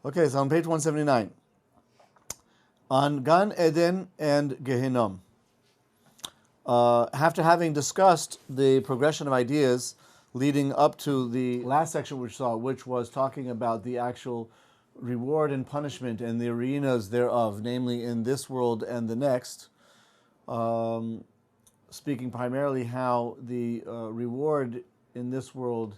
Okay, so on page 179, on Gan Eden and Gehinnom. After having discussed the progression of ideas leading up to the last section we saw, which was talking about the actual reward and punishment and the arenas thereof, namely in this world and the next, speaking primarily how the reward in this world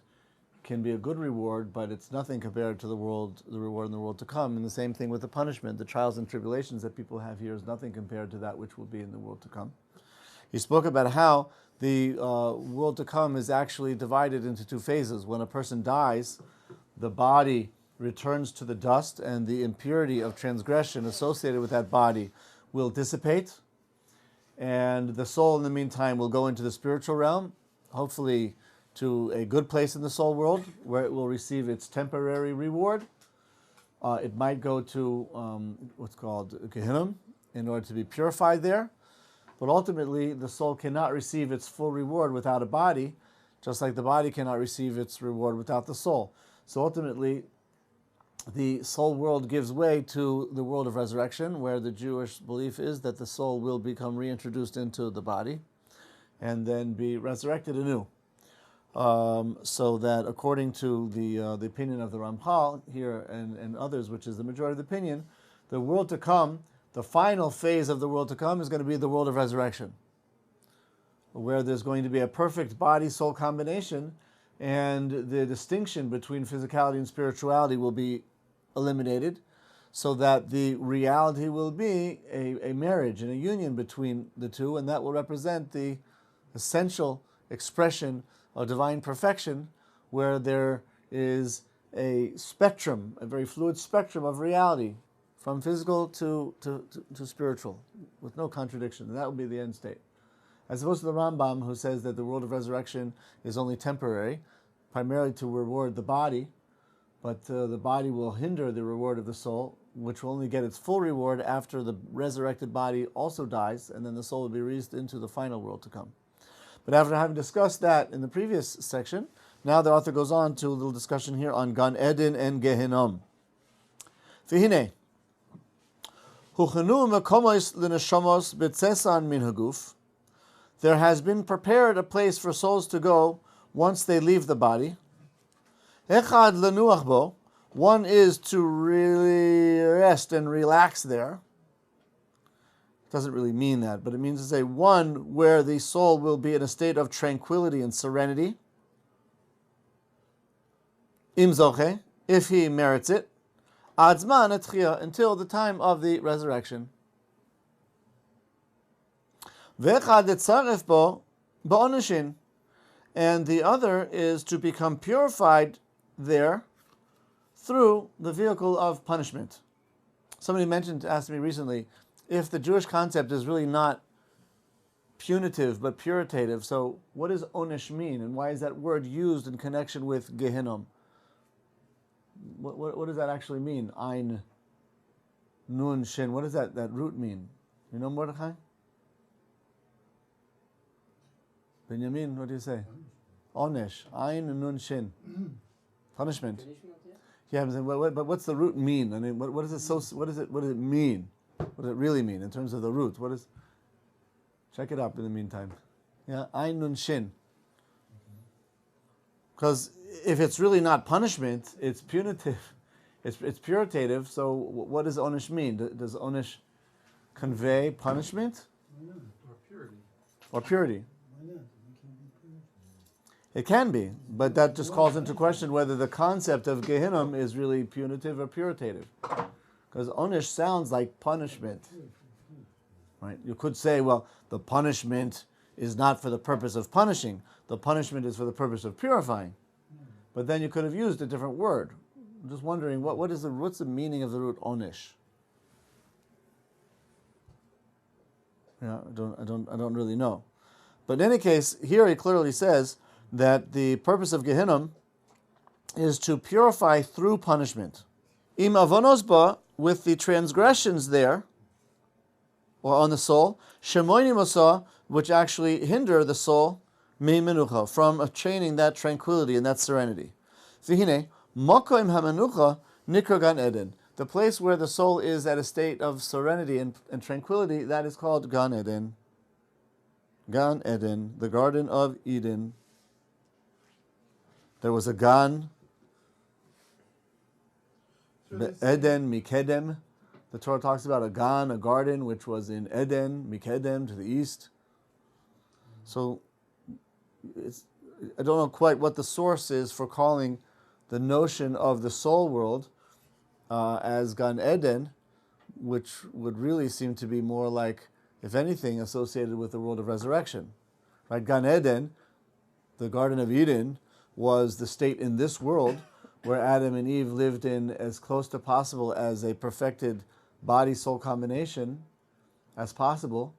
can be a good reward, but it's nothing compared to the reward in the world to come. And the same thing with the punishment. The trials and tribulations that people have here is nothing compared to that which will be in the world to come. He spoke about how the world to come is actually divided into two phases. When a person dies, the body returns to the dust, and the impurity of transgression associated with that body will dissipate. And the soul, in the meantime, will go into the spiritual realm, hopefully to a good place in the soul world, where it will receive its temporary reward. It might go to what's called Gehinnom in order to be purified there. But ultimately, the soul cannot receive its full reward without a body, just like the body cannot receive its reward without the soul. So ultimately, the soul world gives way to the world of resurrection, where the Jewish belief is that the soul will become reintroduced into the body and then be resurrected anew. So that according to the opinion of the Ramchal here and others, which is the majority of the opinion, the world to come, the final phase of the world to come is going to be the world of resurrection, where there's going to be a perfect body-soul combination, and the distinction between physicality and spirituality will be eliminated, so that the reality will be a marriage and a union between the two, and that will represent the essential expression of divine perfection, where there is a spectrum, a very fluid spectrum of reality, from physical to spiritual, with no contradiction. And that will be the end state. As opposed to the Rambam, who says that the world of resurrection is only temporary, primarily to reward the body, but the body will hinder the reward of the soul, which will only get its full reward after the resurrected body also dies, and then the soul will be raised into the final world to come. But after having discussed that in the previous section, now the author goes on to a little discussion here on Gan Eden and Gehinnom. V'hinei, huchenu mekomos l'neshamos b'tzesan min haguf. There has been prepared a place for souls to go once they leave the body. Echad lenuach bo. One is to really rest and relax there. Doesn't really mean that, but it means to say one where the soul will be in a state of tranquility and serenity. Im zoche, if he merits it, adzman etchia, until the time of the resurrection. Vechad etzaref bo ba'onishin, and the other is to become purified there through the vehicle of punishment. Somebody asked me recently, if the Jewish concept is really not punitive but puritative, so what does onish mean, and why is that word used in connection with Gehinnom? What does that actually mean? Ein, nun, shin. What does that root mean? You know, Mordechai? Benjamin, what do you say? Onish. Ein, nun, shin. Punishment. Yeah, I'm saying, but what's the root mean? I mean, what does it mean? What does it really mean in terms of the root? Check it up in the meantime. Yeah, Ein Nun Shin. Because if it's really not punishment, it's punitive. It's puritative. So what does onish mean? Does onish convey punishment? Or purity. Or purity. It can be, but that just calls into question whether the concept of Gehinnom is really punitive or puritative. Because onish sounds like punishment, right? You could say, well, the punishment is not for the purpose of punishing. The punishment is for the purpose of purifying. But then you could have used a different word. I'm just wondering, what's the meaning of the root onish? Yeah, I don't really know. But in any case, here he clearly says that the purpose of Gehinnom is to purify through punishment. Im avonos ba, with the transgressions there, or on the soul, shemoinim osa, which actually hinder the soul, mi menucha, from attaining that tranquility and that serenity. V'hine, mokoim hamenucha Nikra Gan Eden. The place where the soul is at a state of serenity and tranquility, that is called Gan Eden. Gan Eden, the Garden of Eden. There was a Gan, Eden, Mikedem. The Torah talks about a Gan, a garden, which was in Eden, Mikedem, to the east. So, I don't know quite what the source is for calling the notion of the soul world as Gan Eden, which would really seem to be more like, if anything, associated with the world of resurrection. Right? Gan Eden, the Garden of Eden, was the state in this world where Adam and Eve lived in as close to possible as a perfected body-soul combination as possible.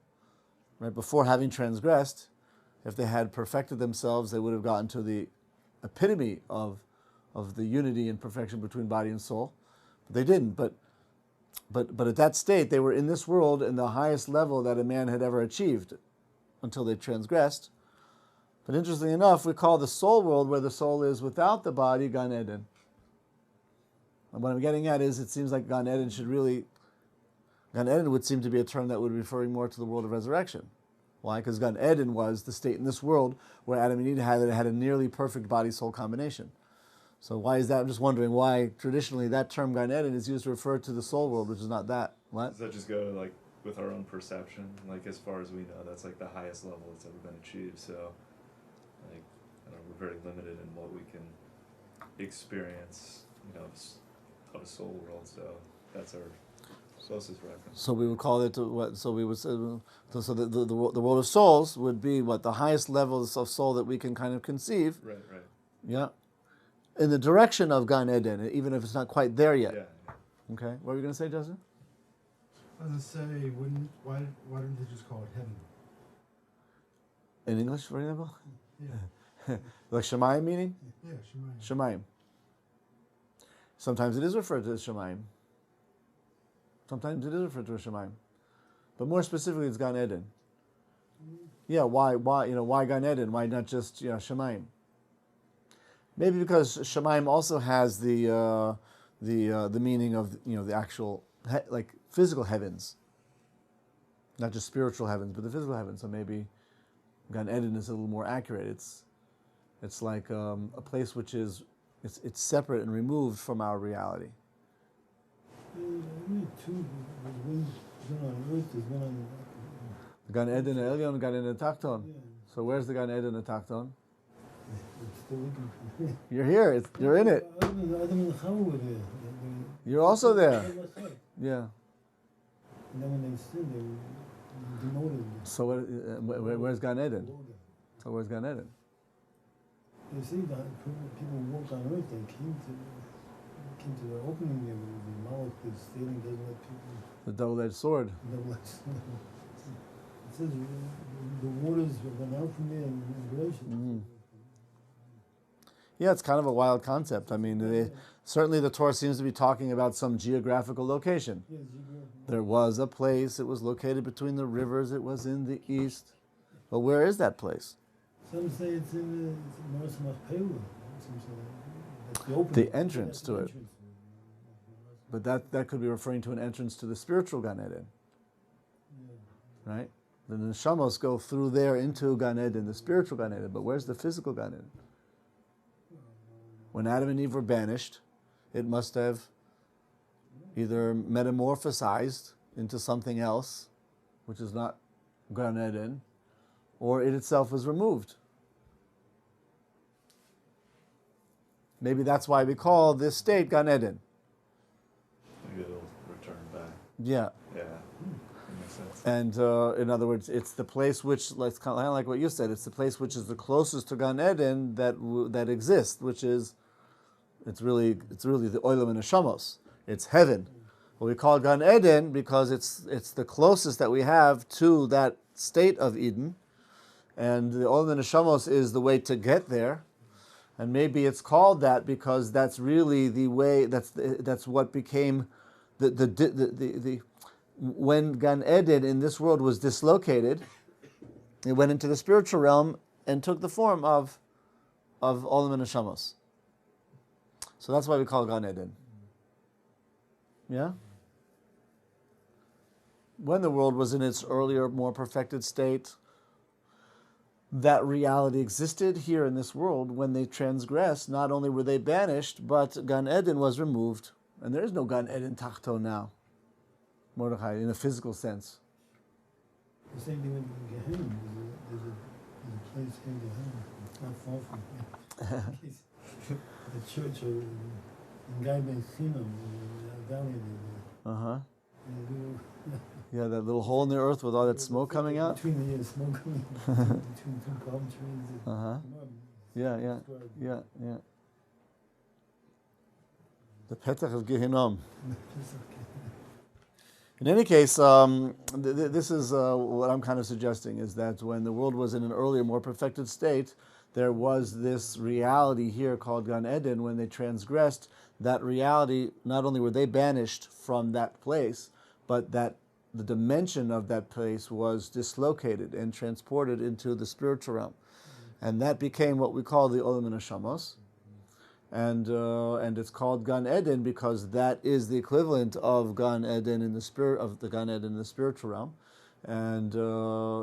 Right? Before having transgressed, if they had perfected themselves, they would have gotten to the epitome of the unity and perfection between body and soul. But they didn't. But at that state, they were in this world in the highest level that a man had ever achieved until they transgressed. But interestingly enough, we call the soul world, where the soul is without the body, Gan Eden. And what I'm getting at is, it seems like Gan Eden would seem to be a term that would be referring more to the world of resurrection. Why? Because Gan Eden was the state in this world where Adam and Eve had a nearly perfect body-soul combination. So why is that? I'm just wondering why traditionally that term Gan Eden is used to refer to the soul world, which is not that. What? Does that just go like with our own perception? Like, as far as we know, that's like the highest level that's ever been achieved. So, like, I don't know, we're very limited in what we can experience, of a soul world. So that's our closest reference. So we would call it what? So we would say, so the world of souls would be what, the highest levels of soul that we can kind of conceive. Right. Yeah. In the direction of Gan Eden, even if it's not quite there yet. Yeah. Okay. What were you going to say, Justin? I was going to say, why don't they just call it heaven? In English, for example? Yeah. Like Shemayim meaning? Yeah, Shemayim. Shemayim. Sometimes it is referred to as Shemayim. Sometimes it is referred to as Shemayim. But more specifically, it's Gan Eden. Yeah, why Gan Eden? Why not just Shemayim? Maybe because Shemayim also has the meaning of the actual like physical heavens, not just spiritual heavens, but the physical heavens. So maybe Gan Eden is a little more accurate. It's like a place which is it's separate and removed from our reality. Only two. There's one on earth. There's one on Gan Eden Elyon, Gan Eden Takton. Yeah. So where's the Gan Eden and Takton? I'm still looking. You're here. You're in it. Adam and Chava were there. You're also there. Yeah. And then when they sinned, they were demoted. So where's Gan Eden? So where's Gan Eden? You see that people walk on earth. They came to the opening there. The mouth is stealing, doesn't let people. The double-edged sword. It says the waters went out from there in gracious. Mm-hmm. Yeah, it's kind of a wild concept. I mean, certainly the Torah seems to be talking about some geographical location. Yeah, There was a place. It was located between the rivers. It was in the east. But where is that place? some say it's in North Machpelah. Some say that's the opening. The entrance to it. But that could be referring to an entrance to the spiritual Gan Eden. Yeah. Right? The neshamos go through there into Gan Eden, the spiritual Gan Eden. But where's the physical Gan Eden? When Adam and Eve were banished, it must have either metamorphosized into something else, which is not Gan Eden, or it itself was removed. Maybe that's why we call this state Gan Eden. Maybe it'll return back. Yeah. Yeah. That makes sense. And in other words, it's the place which, it's kind of like what you said, it's the place which is the closest to Gan Eden that exists, which is, it's really the Ullman and Neshamos. It's heaven. Well, we call it Gan Eden because it's the closest that we have to that state of Eden, and the Ullman and Neshamos is the way to get there. And maybe it's called that because that's really the way. That's what became the when Gan Eden in this world was dislocated, it went into the spiritual realm and took the form of Ullman and Neshamos. So that's why we call it Gan Eden. Yeah? When the world was in its earlier, more perfected state, that reality existed here in this world. When they transgressed, not only were they banished, but Gan Eden was removed. And there is no Gan Eden Tachto now, Mordechai, in a physical sense. The same thing with Gehenna. There's a place in Gehenna. It's not far from here. The church in Gai Ben Chinam, the valley Uh-huh. there. Yeah, that little hole in the earth with all that smoke coming out. Between the smoke coming between two palm trees. Uh-huh. Yeah. The Petach of Gehinnom. In any case, this is what I'm kind of suggesting, is that when the world was in an earlier, more perfected state, there was this reality here called Gan Eden. When they transgressed that reality, not only were they banished from that place, but that the dimension of that place was dislocated and transported into the spiritual realm. And that became what we call the Ullman Neshamos. And it's called Gan Eden because that is the equivalent of Gan Eden in the spirit of the Gan Eden in the spiritual realm, and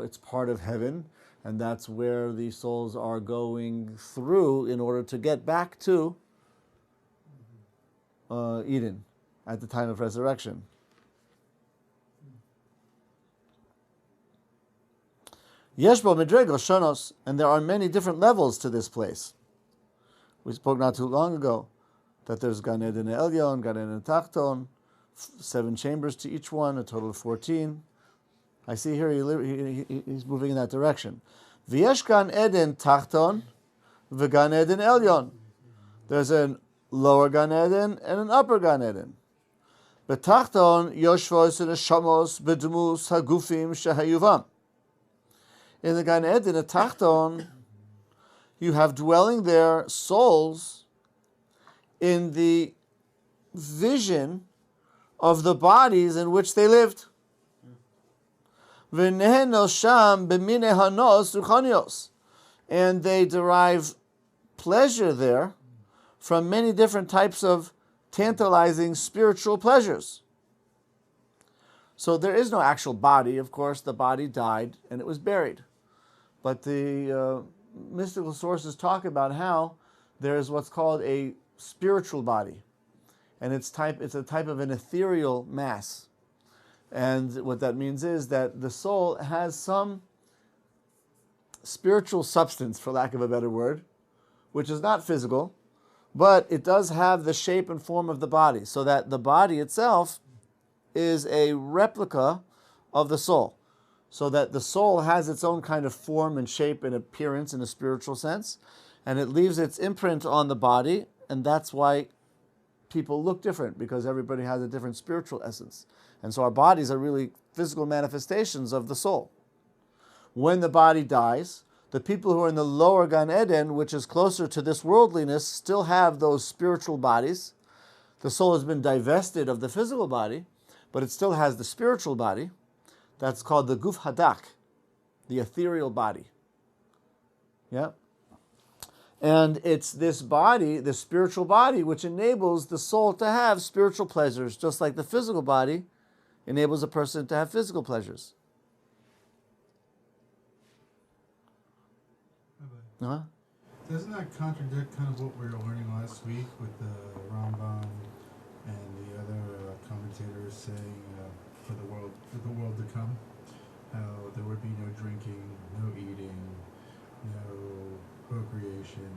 it's part of heaven, and that's where the souls are going through in order to get back to Eden at the time of resurrection. Yeshbo Medregos Shonos, and there are many different levels to this place. We spoke not too long ago that there's Gan Eden Elyon, Gan Eden Tachton, 7 chambers to each one, a total of 14. I see here he's moving in that direction. V'yesh Gan Eden Tachton, v'Gan Eden Elyon. There's a lower Gan Eden and an upper Gan Eden. B'Tachton Yoshvos Neshamos B'Dmus Hagufim Shehayuvam. In the Gan Eden, a Tachton, you have dwelling there souls in the vision of the bodies in which they lived. And they derive pleasure there from many different types of tantalizing spiritual pleasures. So there is no actual body, of course. The body died and it was buried. But the mystical sources talk about how there is what's called a spiritual body, and it's a type of an ethereal mass. And what that means is that the soul has some spiritual substance, for lack of a better word, which is not physical, but it does have the shape and form of the body, so that the body itself is a replica of the soul. So that the soul has its own kind of form and shape and appearance in a spiritual sense, and it leaves its imprint on the body, and that's why people look different, because everybody has a different spiritual essence. And so our bodies are really physical manifestations of the soul. When the body dies, the people who are in the lower Gan Eden, which is closer to this worldliness, still have those spiritual bodies. The soul has been divested of the physical body, but it still has the spiritual body. That's called the Guf Hadak, the ethereal body. Yeah? And it's this body, the spiritual body, which enables the soul to have spiritual pleasures, just like the physical body enables a person to have physical pleasures. Rabbi, doesn't that contradict kind of what we were learning last week with the Ramban and the other commentators saying for the world to come, how there would be no drinking, no eating, no procreation,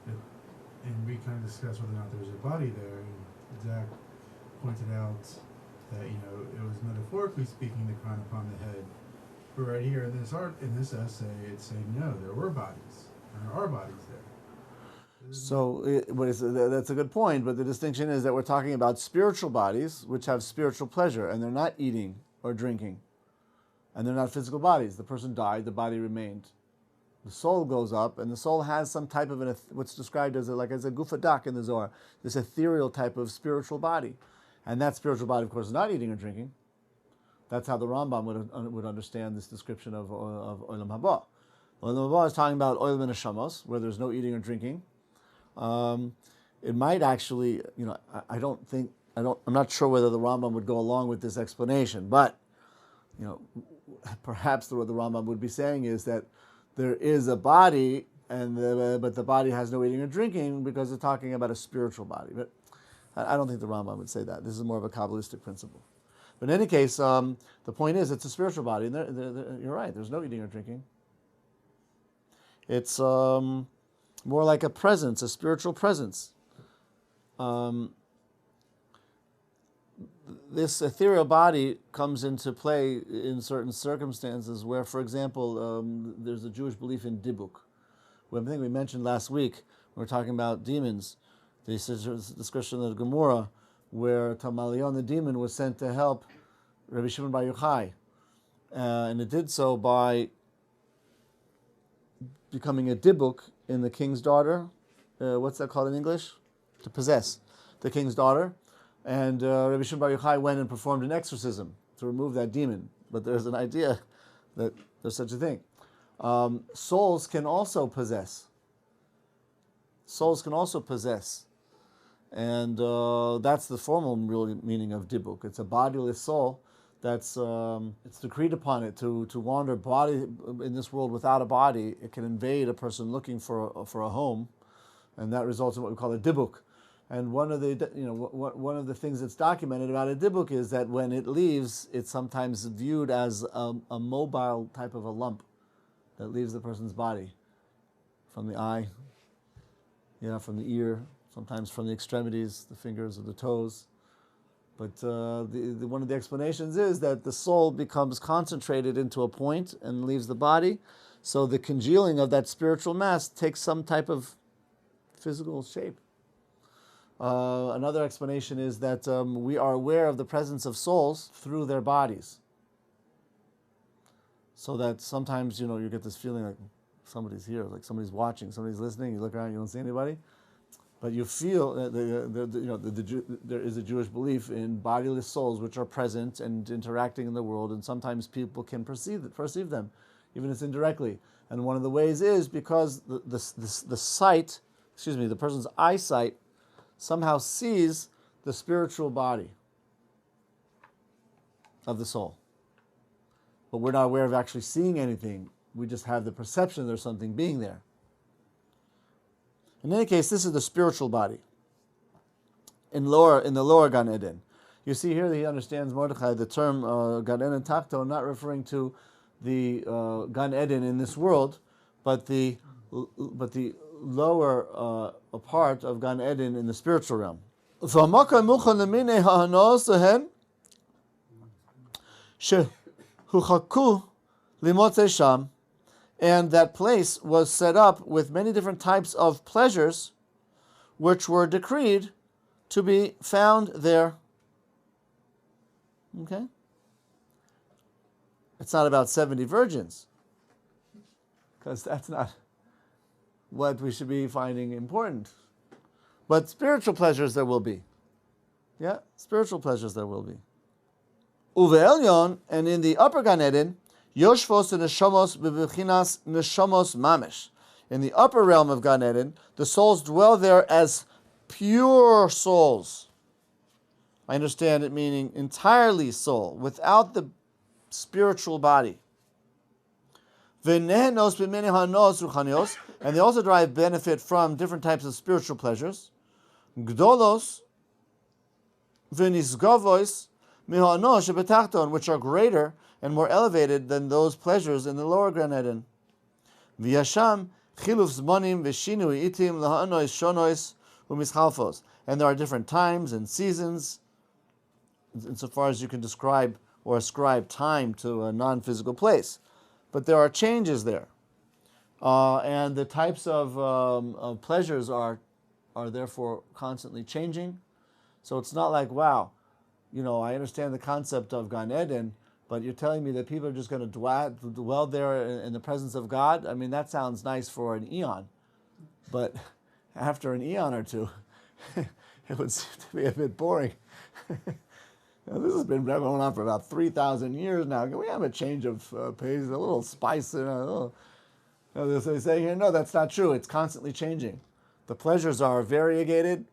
and we kind of discussed whether or not there was a body there. And Zach pointed out that it was metaphorically speaking the crown upon the head, but right here in this essay, it's saying no, there were bodies, and there are bodies there. So that's a good point, but the distinction is that we're talking about spiritual bodies which have spiritual pleasure, and they're not eating or drinking, and they're not physical bodies. The person died, the body remained. The soul goes up, and the soul has some type of what's described as a gufadak in the Zohar, this ethereal type of spiritual body, and that spiritual body, of course, is not eating or drinking. That's how the Rambam would understand this description of Olam Haba. Olam Haba is talking about Olam Neshamos, where there's no eating or drinking. It might actually, I don't think I'm not sure whether the Rambam would go along with this explanation, but perhaps what the Rambam would be saying is that there is a body, but the body has no eating or drinking because it's talking about a spiritual body. But I don't think the Rambam would say that. This is more of a Kabbalistic principle. But in any case, the point is it's a spiritual body, and you're right. There's no eating or drinking. It's more like a presence, a spiritual presence. This ethereal body comes into play in certain circumstances where, for example, there's a Jewish belief in dibuk. I think we mentioned last week, we were talking about demons, the discussion of the Gemara, where Tamalion, the demon, was sent to help Rabbi Shimon Bar Yochai. And it did so by becoming a dibuk in the king's daughter. What's that called in English? To possess the king's daughter. And Rabbi Shimon Bar Yochai went and performed an exorcism to remove that demon. But there's an idea that there's such a thing. Souls can also possess. Souls can also possess. And that's the formal real meaning of dibuk. It's a bodiless soul that's it's decreed upon it to wander body in this world without a body. It can invade a person looking for a home, and that results in what we call a dibuk. And one of the things that's documented about a dibuk is that when it leaves, it's sometimes viewed as a mobile type of a lump that leaves the person's body, from the eye, from the ear, sometimes from the extremities, the fingers or the toes. But one of the explanations is that the soul becomes concentrated into a point and leaves the body, so the congealing of that spiritual mass takes some type of physical shape. Another explanation is that we are aware of the presence of souls through their bodies. So that sometimes, you get this feeling like somebody's here, like somebody's watching, somebody's listening, you look around, you don't see anybody. But you feel that there is a Jewish belief in bodiless souls which are present and interacting in the world, and sometimes people can perceive them, even if it's indirectly. And one of the ways is because the sight, the person's eyesight somehow sees the spiritual body of the soul. But we're not aware of actually seeing anything. We just have the perception there's something being there. In any case, this is the spiritual body in the lower Gan Eden. You see here that he understands, Mordechai, the term Gan Eden Takto, not referring to the Gan Eden in this world, but the lower part of Gan Eden in the spiritual realm. And that place was set up with many different types of pleasures which were decreed to be found there. Okay? It's not about 70 virgins, because that's not what we should be finding important. But spiritual pleasures there will be. Yeah, spiritual pleasures there will be. Uve Elyon, and in the upper Gan Eden, Yoshvos and Neshamos bebechinas Neshamos Mamish. In the upper realm of Gan Eden, the souls dwell there as pure souls. I understand it meaning entirely soul, without the spiritual body. And they also derive benefit from different types of spiritual pleasures. Gdolos v'nisgavois mihano shebetachton, which are greater and more elevated than those pleasures in the lower Gan Eden. V'yasham chiluf zmonim v'shinui itim lahanois shonois u'mischalfos. And there are different times and seasons, insofar as you can describe or ascribe time to a non-physical place. But there are changes there. And the types of pleasures are therefore constantly changing. So it's not like, wow, I understand the concept of Gan Eden, but you're telling me that people are just going to dwell there in the presence of God? I mean, that sounds nice for an eon. But after an eon or two, it would seem to be a bit boring. This has been going on for about 3,000 years now. Can we have a change of pace, a little spice? So they say here, no, that's not true. It's constantly changing. The pleasures are variegated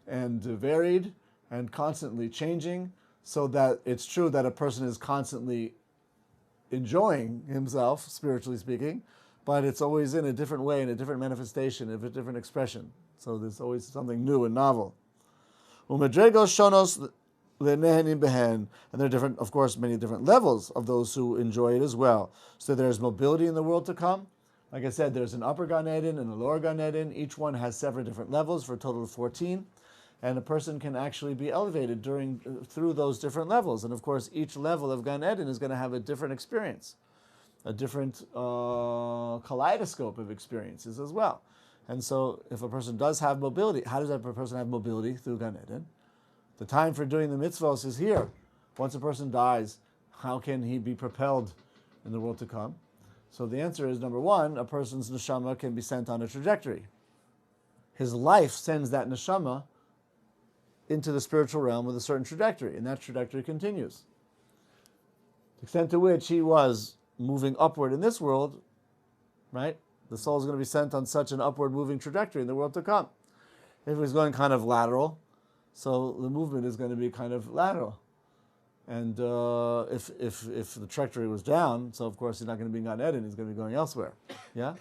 and varied, and constantly changing, so that it's true that a person is constantly enjoying himself, spiritually speaking, but it's always in a different way, in a different manifestation, in a different expression. So there's always something new and novel. Umedregos shonos lenehenim behen, and there are different, of course, many different levels of those who enjoy it as well. So there's mobility in the world to come. Like I said, there's an upper Gan Eden and a lower Gan Eden. Each one has several different levels for a total of 14. And a person can actually be elevated through those different levels. And of course, each level of Gan Eden is going to have a different experience, a different kaleidoscope of experiences as well. And so if a person does have mobility, how does that person have mobility through Gan Eden? The time for doing the mitzvahs is here. Once a person dies, how can he be propelled in the world to come? So the answer is, number one, a person's neshama can be sent on a trajectory. His life sends that neshama into the spiritual realm with a certain trajectory, and that trajectory continues. The extent to which he was moving upward in this world, right? The soul is going to be sent on such an upward moving trajectory in the world to come. If he's going kind of lateral, so the movement is going to be kind of lateral. And if the trajectory was down, so of course he's not going to be in Gan Eden, he's going to be going elsewhere. Yeah?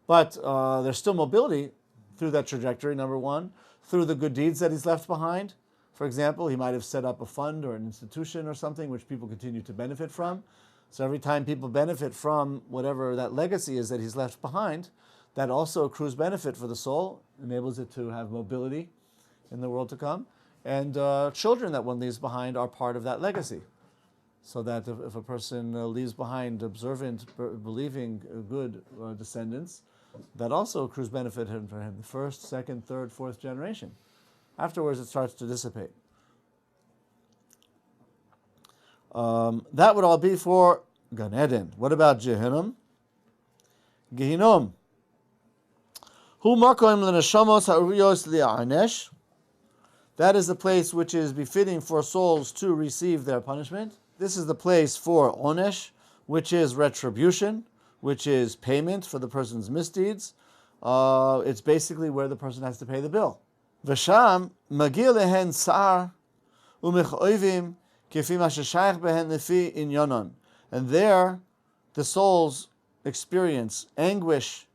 But there's still mobility through that trajectory, number one, through the good deeds that he's left behind. For example, he might have set up a fund or an institution or something which people continue to benefit from. So every time people benefit from whatever that legacy is that he's left behind, that also accrues benefit for the soul, enables it to have mobility in the world to come. And children that one leaves behind are part of that legacy. So that if a person leaves behind observant, believing, good descendants, that also accrues benefit for him, the first, second, third, fourth generation. Afterwards, it starts to dissipate. That would all be for Gan Eden. What about Gehinnom? Gehinnom. Hu makom l'neshamos ha'uriyos li'anesh. That is the place which is befitting for souls to receive their punishment. This is the place for onesh, which is retribution, which is payment for the person's misdeeds. It's basically where the person has to pay the bill. V'sham magil lehen sa'ar u'mechoivim kefim ha'sheshayach behen lefi inyonon. And there, the souls experience anguish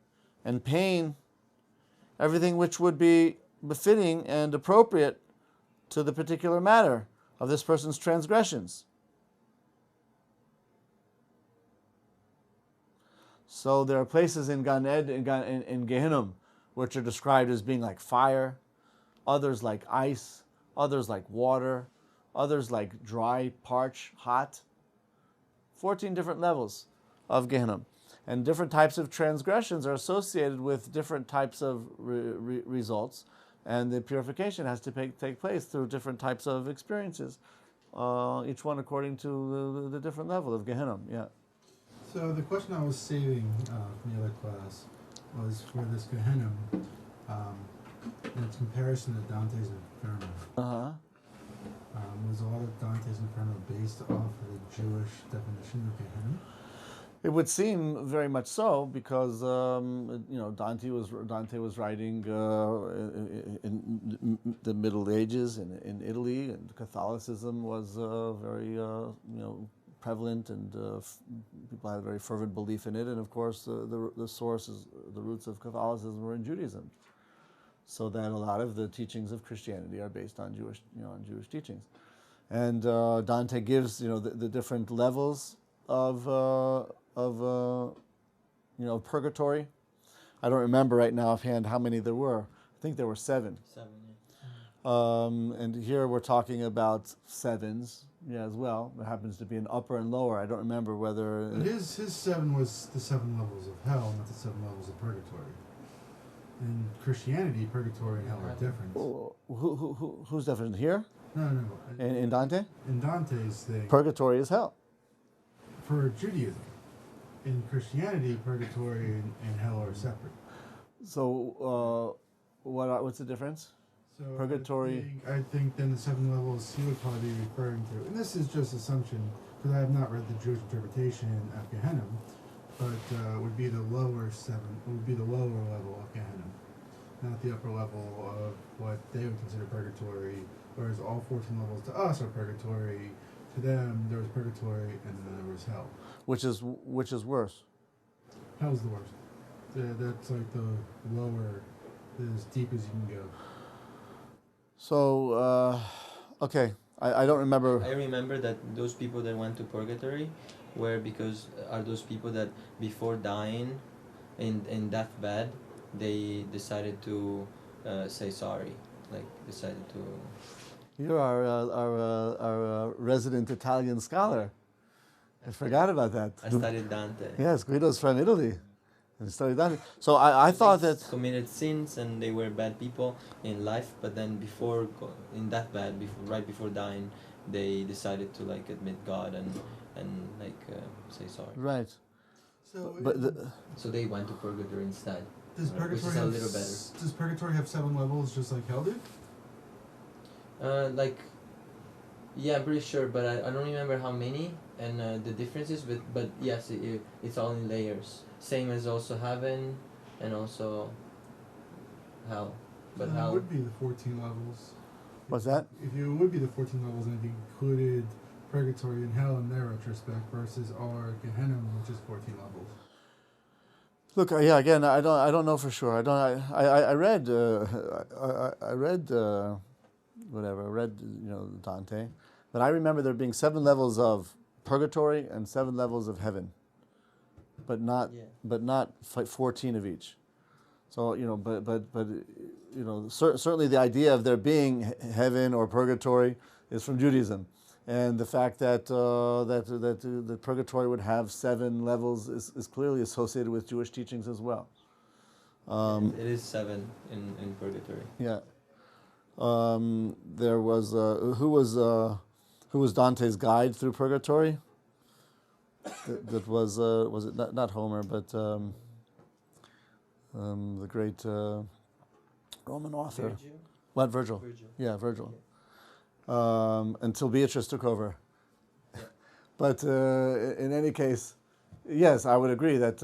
and pain, everything which would be befitting and appropriate to the particular matter of this person's transgressions. So there are places in Gan Eden, in Gehinnom, which are described as being like fire, others like ice, others like water, others like dry, parched, hot. 14 different levels of Gehinnom. And different types of transgressions are associated with different types of results. And the purification has to take place through different types of experiences, each one according to the different level of Gehinnom. Yeah. So the question I was saving from the other class was for this Gehinnom, in its comparison to Dante's Inferno. Was a lot of Dante's Inferno based off of the Jewish definition of Gehinnom? It would seem very much so, because Dante was writing in the Middle Ages in Italy, and Catholicism was very prevalent, and people had a very fervent belief in it. And of course, the sources, the roots of Catholicism were in Judaism, so that a lot of the teachings of Christianity are based on Jewish teachings. And Dante gives the different levels of purgatory. I don't remember right now offhand how many there were. I think there were 7. 7, yeah. And here we're talking about 7s, as well. There happens to be an upper and lower. I don't remember whether... But his 7 was the 7 levels of hell, not the 7 levels of purgatory. In Christianity, purgatory and hell are different. Who's different here? No. In Dante? In Dante's thing... Purgatory is hell. For Judaism. In Christianity, purgatory and hell are separate. So, what's the difference? So Purgatory. I think then the 7 levels he would probably be referring to, and this is just assumption because I have not read the Jewish interpretation of Gehinnom, but would be the lower 7. Would be the lower level of Gehinnom, not the upper level of what they would consider purgatory whereas all 14 levels to us are purgatory. To them, there was purgatory, and then there was hell. Which is worse? Hell's the worst. That's like the lower, as deep as you can go. So, okay, I don't remember. I remember that those people that went to purgatory were are those people that before dying in deathbed, they decided to say sorry, like decided to. You're our resident Italian scholar. I forgot about that. I studied Dante. Yes, Guido's from Italy. And studied Dante. So I thought They that committed sins and they were bad people in life, but then in deathbed, right before dying, they decided to like admit God and say sorry. right. So, So they went to purgatory instead. does which purgatory is a have little better. Does purgatory have 7 levels, just like hell did? Yeah, I'm pretty sure, but I don't remember how many and the differences. But yes, it's all in layers. Same as also heaven, and also hell. But It hell. would be the 14 levels. What's that? If it would be the 14 levels, and if you included purgatory and hell in their retrospect versus our Gehenna, which is 14 levels. Look, yeah. Again, I don't know for sure. I read whatever. I read Dante, but I remember there being 7 levels of purgatory and 7 levels of heaven, but not 14 of each. So certainly the idea of there being heaven or purgatory is from Judaism, and the fact that the purgatory would have 7 levels is clearly associated with Jewish teachings as well. It is 7 in purgatory. Yeah. There was who was Dante's guide through purgatory? That was it not Homer, but the great Roman author. Virgil? What, Virgil? Yeah, Virgil. Until Beatrice took over. Yeah. But in any case, yes, I would agree that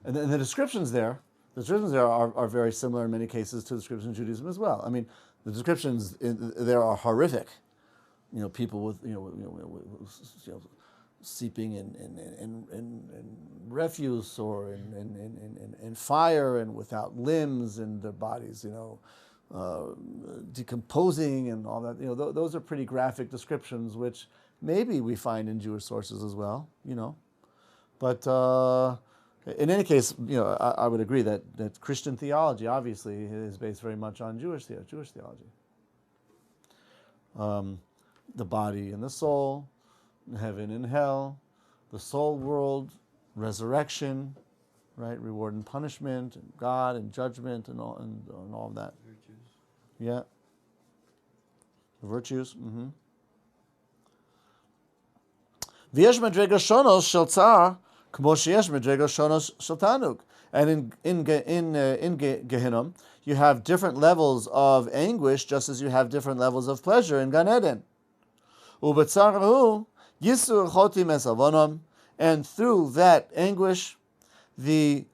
and the descriptions there. The descriptions there are very similar in many cases to the descriptions in Judaism as well. I mean, the descriptions there are horrific. People with seeping in refuse or in fire and without limbs and their bodies, decomposing and all that. Those are pretty graphic descriptions, which maybe we find in Jewish sources as well. But. In any case, I would agree that Christian theology obviously is based very much on Jewish theology. The body and the soul, heaven and hell, the soul world, resurrection, right? Reward and punishment, and God and judgment, and all of that. Virtues. Yeah. The virtues. V'yesh madrega shonos shel tzar. And in Gehinnom, you have different levels of anguish, just as you have different levels of pleasure in Gan Eden. And through that anguish, the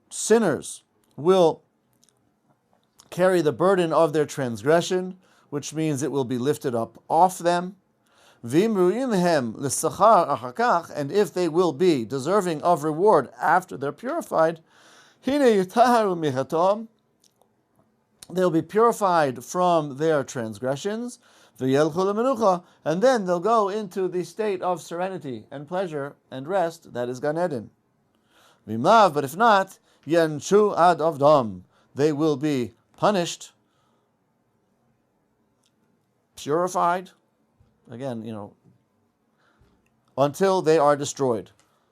sinners will carry the burden of their transgression, which means it will be lifted up off them. And if they will be deserving of reward after they're purified, they'll be purified from their transgressions, and then they'll go into the state of serenity and pleasure and rest, that is Gan Eden. But if not, they will be punished, purified, again, until they are destroyed.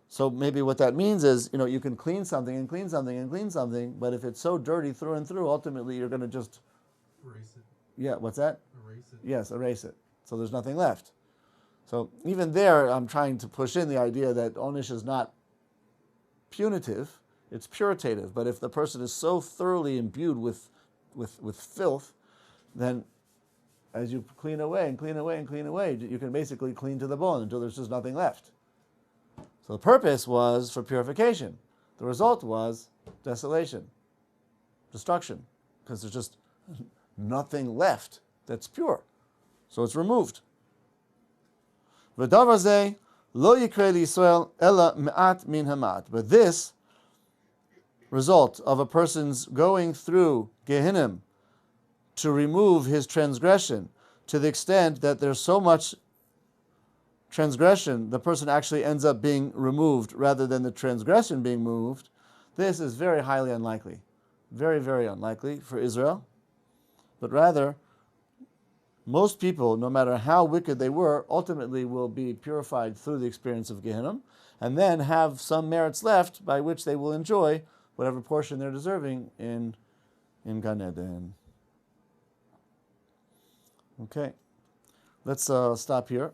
So maybe what that means is, you can clean something and clean something and clean something, but if it's so dirty through and through, ultimately you're going to just... Erase it. Yeah, what's that? Erase it. Yes, erase it. So there's nothing left. So even there, I'm trying to push in the idea that Onish is not punitive, it's puritative. But if the person is so thoroughly imbued with filth, then as you clean away and clean away and clean away, you can basically clean to the bone until there's just nothing left. So the purpose was for purification. The result was desolation, destruction, because there's just nothing left that's pure. So it's removed. V'davar zeh lo yikre liYisrael ela me'at min hamat. But this result of a person's going through Gehinnom to remove his transgression to the extent that there's so much transgression, the person actually ends up being removed rather than the transgression being moved, this is very highly unlikely. Very, very unlikely for Israel. But rather, most people, no matter how wicked they were, ultimately will be purified through the experience of Gehinnom, and then have some merits left by which they will enjoy whatever portion they're deserving in Gan Eden. Okay, let's stop here.